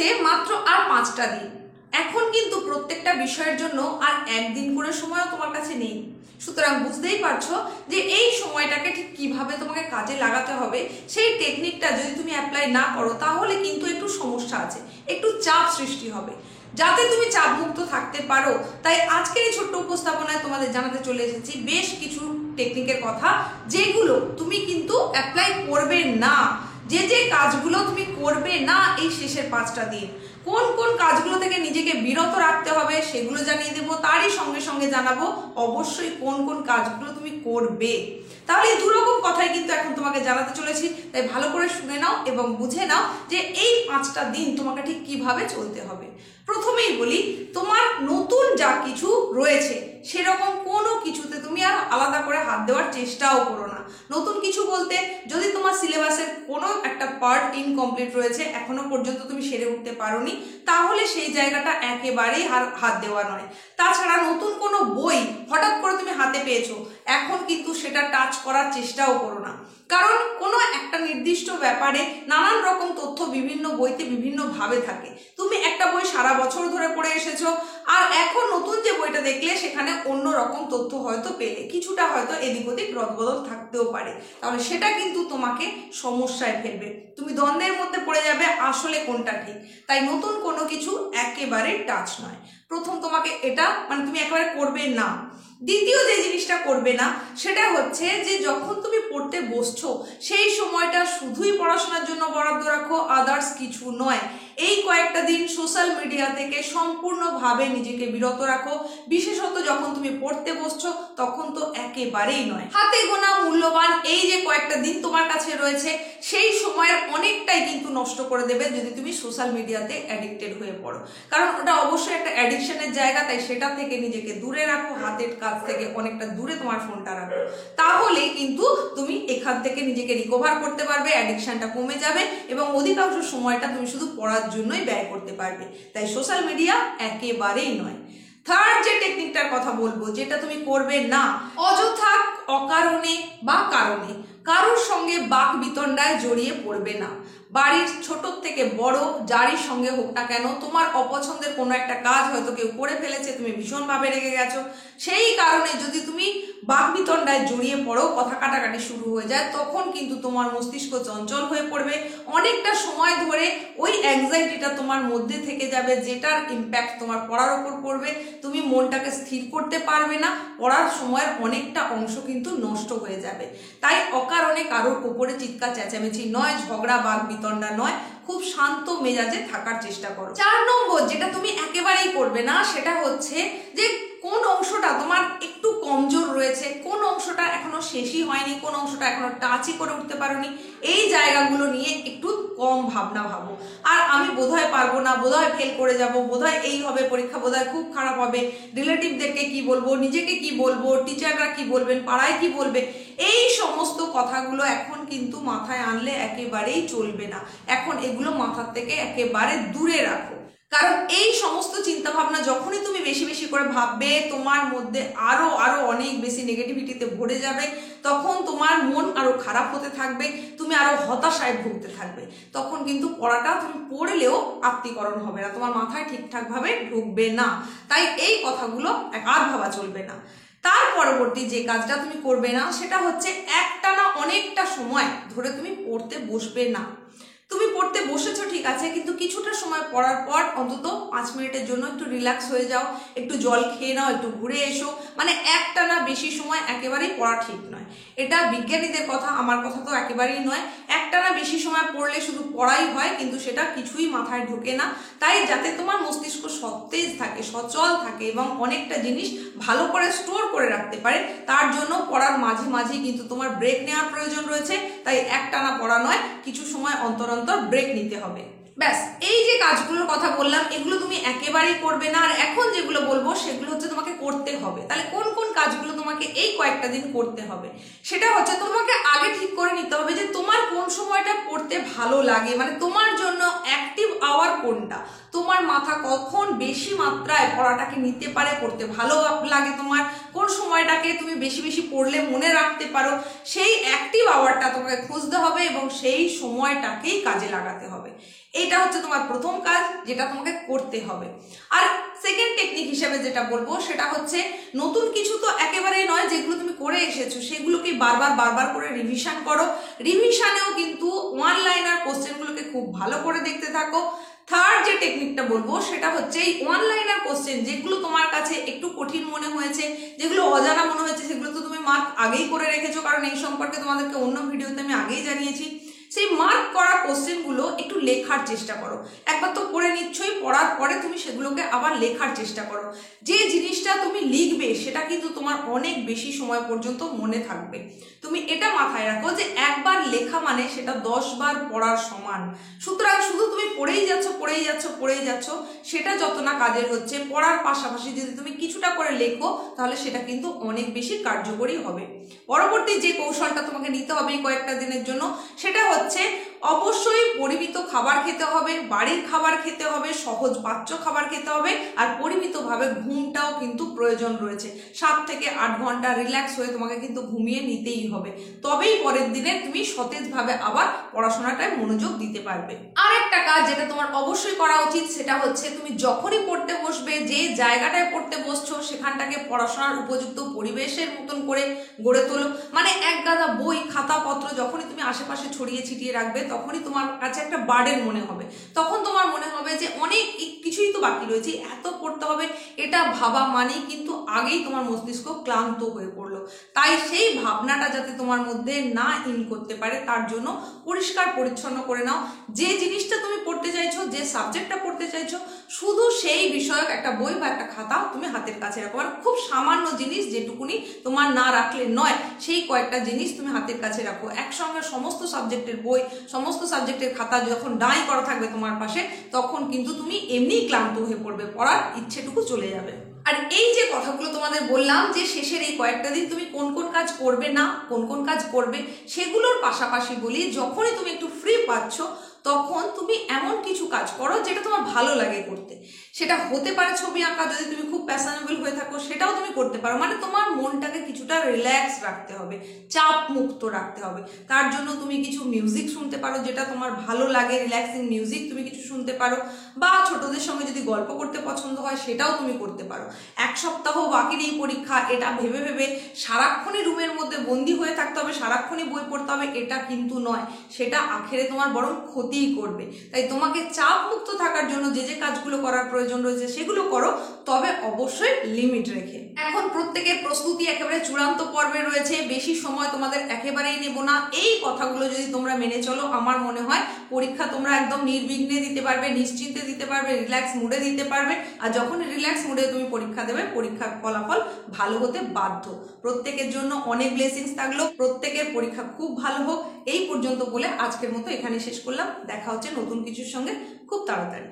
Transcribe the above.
রয়েছে মাত্র আর 5টা দিন। এখন কিন্তু প্রত্যেকটা বিষয়ের জন্য আর একদিন করে সময়ও তোমার কাছে নেই। সুতরাং বুঝতেই পারছো যে এই সময়টাকে ঠিক কিভাবে তোমাকে কাজে লাগাতে হবে, সেই টেকনিকটা যদি তুমি অ্যাপ্লাই না করো তাহলে কিন্তু একটু সমস্যা আছে, একটু চাপ সৃষ্টি হবে। যাতে তুমি চাপ মুক্ত থাকতে পারো, তাই আজকের এই ছোট্ট উপস্থাপনায় তোমাদের জানাতে চলে এসেছি বেশ কিছু টেকনিকের কথা, যেগুলো তুমি কিন্তু অ্যাপ্লাই করবে না। যে কাজগুলো তুমি করবে না এই শেষের 5টা দিন, কোন কোন কাজগুলো থেকে নিজেকে বিরত রাখতে হবে সেগুলো জানিয়ে দেবো। তারই সঙ্গে সঙ্গে জানাবো অবশ্যই কোন কোন কাজগুলো তুমি করবে। তাহলে এই দুরকম কথাই কিন্তু এখন তোমাকে জানাতে চলেছি, তাই ভালো করে শুনে নাও এবং বুঝে নাও যে এই 5টা দিন তোমাকে ঠিক কিভাবে চলতে হবে। প্রথমেই বলি, তোমার নতুন যা কিছু রয়েছে সেরকম কোনো কিছুতে তুমি আর আলাদা করে হাত দেওয়ার চেষ্টাও করো না। নতুন কিছু বলতে, যদি তোমার সিলেবাসের কোনো একটা পার্ট ইনকমপ্লিট রয়েছে, এখনো পর্যন্ত তুমি সেরে উঠতে পারোনি, তাহলে সেই জায়গাটা একেবারেই হাত দেওয়া নয়। তাছাড়া নতুন কোনো বই হঠাৎ করে তুমি হাতে পেয়েছো, এখন কিন্তু সেটা টাচ করার চেষ্টাও করো না। কারণ কোনো একটা নির্দিষ্ট ব্যাপারে নানান রকম তথ্য বিভিন্ন বইতে বিভিন্নভাবে থাকে। তুমি একটা বই সারা বছর ধরে পড়ে এসেছো, আর এখন নতুন যে বইটা দেখলে সেখানে অন্য রকম তথ্য হয়তো পেলে, কিছুটা হয়তো এদিক ওদিক রদবদল থাকতেও পারে, তাহলে সেটা কিন্তু তোমাকে সমস্যায় ফেলবে। তুমি দ্বন্দ্বের মধ্যে পড়ে যাবে আসলে কোনটা ঠিক। তাই নতুন কোনো কিছু একেবারে টাচ নয়। প্রথম তোমাকে এটা তুমি একেবারে করবে না। দ্বিতীয় যে জিনিসটা করবে না সেটা হচ্ছে যে যখন তুমি পড়তে বসছো সেই সময়টা শুধুই পড়াশোনার জন্য বরাদ্দ রাখো, আদার্স কিছু নয়। এই কয়েকটা দিন সোশ্যাল মিডিয়া থেকে সম্পূর্ণভাবে নিজেকে বিরত রাখো। বিশেষত যখন তুমি পড়তে বসছো তখন তো একেবারেই নয়। হাতে গোনা মূল্যবান এই যে কয়েকটা দিন তোমার কাছে রয়েছে, সেই সময়ের অনেকটাই কিন্তু নষ্ট করে দেবে যদি তুমি সোশ্যাল মিডিয়াতে অ্যাডিক্টেড হয়ে পড়ো। কারণ ওটা অবশ্যই একটা অ্যাডিকশনের জায়গা, তাই সেটা থেকে নিজেকে দূরে রাখো। হাতের কাজ থেকে অনেকটা দূরে তোমার ফোনটা রাখো, তাহলে কিন্তু তুমি এখান থেকে নিজেকে রিকভার করতে পারবে, অ্যাডিকশনটা কমে যাবে এবং অধিকাংশ সময়টা তুমি শুধু পড়ার জন্যই ব্যয় করতে পারবে। তাই সোশ্যাল মিডিয়া একেবারেই নয়। থার্ড যে টেকনিকটার কথা বলবো, যেটা তুমি করবে না, অযথা অকারণে বা কারণে কারোর সঙ্গে বাক বিতণ্ডায় জড়িয়ে পড়বে না। বাড়ির ছোট থেকে বড় যারই সঙ্গে হোক না কেন, তোমার অপছন্দের কোনো একটা কাজ হয়তো কেউ করে ফেলেছে, তুমি ভীষণভাবে রেগে গেছো, সেই কারণে যদি তুমি বাকবিতণ্ডায় জড়িয়ে পড়ো, কথা কাটাকাটি শুরু হয়ে যায়, তখন কিন্তু তোমার মস্তিষ্ক চঞ্চল হয়ে পড়বে। অনেকটা সময় ধরে ওই অ্যাংজাইটিটা তোমার মধ্যে থেকে যাবে, যেটার ইম্প্যাক্ট তোমার পড়ার ওপর পড়বে। তুমি মনটাকে স্থির করতে পারবে না, পড়ার সময়ের অনেকটা অংশ কিন্তু নষ্ট হয়ে যাবে। তাই অকারণে কারোর উপরে চিৎকার চেঁচামেচি নয়, ঝগড়া বাক বিতণ্ডা নয়, খুব শান্ত মেজাজে থাকার চেষ্টা করো। 4 নম্বর যেটা তুমি একেবারেই করবে না সেটা হচ্ছে যে কোন অংশটা তোমার একটু কমজোর রয়েছে, কোন অংশটা এখনো শেষই হয়নি, কোন অংশটা এখনো টাচই করে উঠতে পারোনি, এই জায়গাগুলো নিয়ে একটু কম ভাবনা ভাবো। আর আমি বোধহয় পারবো না, বোধহয় ফেল করে যাব, বোধহয় এই হবে পরীক্ষা, বোধহয় খুব খারাপ হবে, রিলেটিভদেরকে কি বলবো, নিজেকে কি বলবো, টিচাররা কি বলবেন, পাড়ায় কি বলবে, এই সমস্ত কথাগুলো এখন কিন্তু মাথায় আনলে একেবারেই চলবে না। এখন এগুলো মাথার থেকে একেবারে দূরে রাখো। কারণ এই সমস্ত চিন্তা ভাবনা যখনই তুমি বেশি বেশি করে ভাববে, তোমার মধ্যে আরো অনেক বেশি নেগেটিভিটিতে ভরে যাবে, তখন তোমার মন আরো খারাপ হতে থাকবে, তুমি আরো হতাশায় ভুগতে থাকবে। তখন কিন্তু পড়াটা তুমি পড়লেও আত্মীকরণ হবে না, তোমার মাথায় ঠিকঠাক ভাবে ঢুকবে না। তাই এই কথাগুলো আর ভাবা চলবে না। তার পরবর্তী যে কাজটা তুমি করবে না সেটা হচ্ছে একটানা অনেকটা সময় ধরে তুমি পড়তে বসবে না। তুমি পড়তে বসেছো ঠিক আছে, কিন্তু কিছুটা সময় পড়ার পর অন্তত 5 মিনিটের জন্য একটু রিল্যাক্স হয়ে যাও, একটু জল খেয়ে নাও, একটু ঘুরে এসো। একটানা বেশি সময় একেবারেই পড়া ঠিক নয়। এটা বিজ্ঞানীদের কথা, আমার কথা তো একেবারেই নয়। একটানা বেশি সময় পড়লে শুধু পড়াই হয়, কিন্তু সেটা কিছুই মাথায় ঢোকে না। তাই যাতে তোমার মস্তিষ্ক সতেজ থাকে, সচল থাকে এবং অনেকটা জিনিস ভালো করে স্টোর করে রাখতে পারে, তার জন্য পড়ার মাঝে মাঝে কিন্তু তোমার ব্রেক নেওয়ার প্রয়োজন রয়েছে। তাই একটানা পড়া নয়, কিছু সময় অন্তর অন্তর ব্রেক নিতে হবে। ব্যাস, এই যে কাজগুলোর কথা বললাম এগুলো তুমি একেবারেই করবে না। আর এখন যেগুলো বলবো সেগুলো হচ্ছে তোমাকে করতে হবে। তাহলে কোন কোন কাজগুলো তোমাকে এই কয়েকটা দিন করতে হবে সেটা হচ্ছে, তোমাকে আগে ঠিক করে নিতে হবে যে তোমার কোন সময়টা পড়তে ভালো লাগে, তোমার জন্য অ্যাক্টিভ আওয়ার কোনটা, তোমার মাথা কখন বেশি মাত্রায় পড়াটাকে নিতে পারে, পড়তে ভালো লাগে, তোমার কোন সময়টাকে তুমি বেশি বেশি পড়লে মনে রাখতে পারো, সেই অ্যাক্টিভ আওয়ারটা তোমাকে খুঁজতে হবে এবং সেই সময়টাকেই কাজে লাগাতে হবে। এটা হচ্ছে তোমার প্রথম কাজ, যেটা তোমাকে করতে হবে। আর সেকেন্ড টেকনিক হিসেবে যেটা বলবো সেটা হচ্ছে, নতুন কিছু তো একেবারেই নয়, যেগুলো তুমি করে এসেছো সেগুলোকে বারবার করে রিভিশন করো। রিভিশনেও কিন্তু ওয়ান লাইনার কোশ্চেনগুলোকে খুব ভালো করে দেখতে থাকো। থার্ড যে টেকনিকটা বলবো সেটা হচ্ছে, এই ওয়ান লাইনার কোশ্চেন যেগুলো তোমার কাছে একটু কঠিন মনে হয়েছে, যেগুলো অজানা মনে হয়েছে, সেগুলো তো তুমি মার্ক আগেই করে রেখেছো, কারণ এই সম্পর্কে তোমাদেরকে অন্য ভিডিওতে আমি আগেই জানিয়েছি। সেই মার্ক করা কোশ্চেনগুলো একটু লেখার চেষ্টা করো। একবার তো পড়ে নিচ্ছই, পড়ার পরে তুমি সেগুলোকে আবার লেখার চেষ্টা করো। যে জিনিসটা তুমি লিখবে সেটা কিন্তু তোমার অনেক বেশি সময় পর্যন্ত মনে থাকবে। তুমি এটা মাথায় রাখো যে একবার লেখা মানে সেটা 10 বার পড়ার সমান। সুতরাং শুধু তুমি পড়েই যাচ্ছ সেটা যত না কাজের হচ্ছে, পড়ার পাশাপাশি যদি তুমি কিছুটা করে লেখো তাহলে সেটা কিন্তু অনেক বেশি কার্যকরী হবে। পরবর্তী যে কৌশলটা তোমাকে নিতে হবে এই কয়েকটা দিনের জন্য, সেটা হচ্ছে অবশ্যই পরিমিত খাবার খেতে হবে, বাড়ির খাবার খেতে হবে, সহজ পাচ্য খাবার খেতে হবে, আর পরিমিতভাবে ঘুমটাও কিন্তু প্রয়োজন রয়েছে। 7 থেকে 8 ঘন্টা রিল্যাক্স হয়ে তোমাকে কিন্তু ঘুমিয়ে নিতেই হবে, তবেই পরের দিনে তুমি সতেজভাবে আবার পড়াশোনাটায় মনোযোগ দিতে পারবে। আর একটা কাজ যেটা তোমার অবশ্যই করা উচিত সেটা হচ্ছে, তুমি যখনই পড়তে বসবে, যে জায়গাটায় পড়তে বসছো সেখানটাকে পড়াশোনার উপযুক্ত পরিবেশের মতন করে গড়ে তোলো। মানে এক গাদা বই খাতাপত্র যখনই তুমি আশেপাশে ছড়িয়ে ছিটিয়ে রাখবে তখনই তোমার কাছে একটা বার্ডেন মনে হবে। তখন তোমার মনে হবে যে অনেক কিছুই তো বাকি রয়েছে, এত পড়তে হবে, এটা ভাবা মানেই কিন্তু আগেই তোমার মস্তিষ্ক ক্লান্ত হয়ে পড়লো। তাই সেই ভাবনাটা যাতে তোমার মধ্যে না ইন করতে পারে তার জন্য পরিষ্কার পরিচ্ছন্ন করে নাও। যে জিনিসটা তুমি পড়তে চাইছো, যে সাবজেক্টটা পড়তে চাইছো, শুধু সেই বিষয়ক একটা বই বা একটা খাতা তুমি হাতের কাছে রাখো। আর খুব সামান্য জিনিস, যেটুকুনি তোমার না রাখলে নয়, সেই কয়েকটা জিনিস তুমি হাতের কাছে রাখো। একসঙ্গে সমস্ত সাবজেক্টের বই, সমস্ত সাবজেক্টের খাতা যখন ডাই করা থাকবে তোমার পাশে, তখন কিন্তু তুমি এমনিই ক্লান্ত হয়ে পড়বে, পড়ার ইচ্ছেটুকু চলে যাবে। আর এই যে কথাগুলো তোমাদের বললাম যে শেষের এই কয়েকটা দিন তুমি কোন কোন কাজ করবে না, কোন কোন কাজ করবে, সেগুলোর পাশাপাশি বলি, যখনই তুমি একটু ফ্রি পাচ্ছ তখন তুমি এমন কিছু কাজ করো যেটা তোমার ভালো লাগে করতে। সেটা হতে পারে ছবি আঁকা, যদি তুমি খুব প্যাশনেবল হয়ে থাকো সেটাও তুমি করতে পারো। মানে তোমার মনটাকে কিছুটা রিল্যাক্স রাখতে হবে, চাপ মুক্ত রাখতে হবে। তার জন্য তুমি কিছু মিউজিক শুনতে পারো, যেটা তোমার ভালো লাগে, রিল্যাক্সিং মিউজিক তুমি কিছু শুনতে পারো, বা ছোটদের সঙ্গে যদি গল্প করতে পছন্দ হয় সেটাও তুমি করতে পারো। 1 সপ্তাহ বাকির এই পরীক্ষা, এটা ভেবে ভেবে সারাক্ষণই রুমের মধ্যে বন্দি হয়ে থাকতে হবে, সারাক্ষণই বই পড়তে হবে, এটা কিন্তু নয়। সেটা আখেরে তোমার বরং ক্ষতিই করবে। তাই তোমাকে চাপ মুক্ত থাকার জন্য যে যে কাজগুলো করার প্রয়োজন রয়েছে সেগুলো করো, তবে অবশ্যই লিমিট রেখে। এখন প্রত্যেকের প্রস্তুতি একেবারে চূড়ান্ত পর্বে রয়েছে, বেশি সময় তোমাদের একেবারেই নেব না। এই কথাগুলো যদি তোমরা মেনে চলো, আমার মনে হয় পরীক্ষা তোমরা একদম নির্বিঘ্নে দিতে পারবে, নিশ্চিন্তে দিতে পারবে, রিল্যাক্স মুডে দিতে পারবে। আর যখন রিল্যাক্স মুডে তুমি পরীক্ষা দেবে, পরীক্ষার ফলাফল ভালো হতে বাধ্য। প্রত্যেকের জন্য অনেক ব্লেসিংস থাকলো, প্রত্যেকের পরীক্ষা খুব ভালো হোক। এই পর্যন্ত বলে আজকের মতো এখানে শেষ করলাম। দেখা হচ্ছে নতুন কিছুর সঙ্গে খুব তাড়াতাড়ি।